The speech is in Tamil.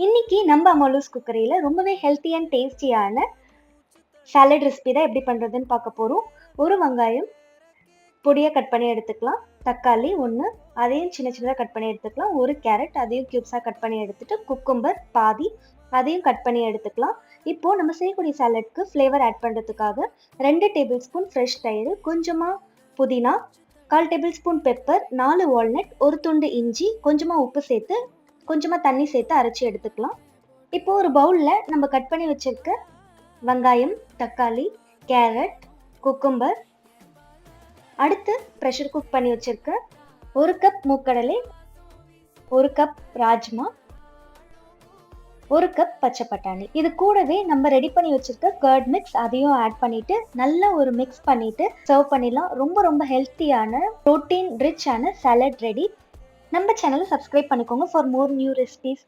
இன்னைக்கு நம்ம அம்மாலூஸ் குக்கரியில ரொம்பவே ஹெல்த்தி அண்ட் டேஸ்டியான சாலட் ரெசிபி தான் எப்படி பண்றதுன்னு பார்க்க போறோம். ஒரு வெங்காயம் பொடியா கட் பண்ணி எடுத்துக்கலாம். தக்காளி ஒன்று, அதையும் சின்ன சின்னதாக கட் பண்ணி எடுத்துக்கலாம். ஒரு கேரட், அதையும் கியூப்ஸாக கட் பண்ணி எடுத்துட்டு, குக்கும்பர் பாதி, அதையும் கட் பண்ணி எடுத்துக்கலாம். இப்போ நம்ம செய்யக்கூடிய சாலட்க்கு ஃப்ளேவர் ஆட் பண்ணுறதுக்காக 2 டேபிள் ஸ்பூன் ஃப்ரெஷ் தயிர், கொஞ்சமாக புதினா, 1/4 டேபிள் ஸ்பூன் பெப்பர், 4 வால்நட், ஒரு துண்டு இஞ்சி, கொஞ்சமாக உப்பு சேர்த்து கொஞ்சமாக தண்ணி சேர்த்து அரைச்சி எடுத்துக்கலாம். இப்போ ஒரு பவுலில் நம்ம கட் பண்ணி வச்சிருக்க வெங்காயம், தக்காளி, கேரட், குக்கும்பர், அடுத்து ப்ரெஷர் குக் பண்ணி வச்சிருக்க 1 கப் மூக்கடலை, 1 கப் ராஜ்மா, 1 கப் பச்சை பட்டாணி, இது கூடவே நம்ம ரெடி பண்ணி வச்சிருக்க கர்ட் மிக்ஸ் அதையும் ஆட் பண்ணிட்டு நல்லா ஒரு மிக்ஸ் பண்ணிட்டு சர்வ் பண்ணிடலாம். ரொம்ப ரொம்ப ஹெல்த்தியான ப்ரோட்டீன் ரிச் ஆன சாலட் ரெடி. நம்ம சேனலை சப்ஸ்கிரைப் பண்ணிக்கோங்க ஃபார் மோர் நியூ ரெசிபிஸ்.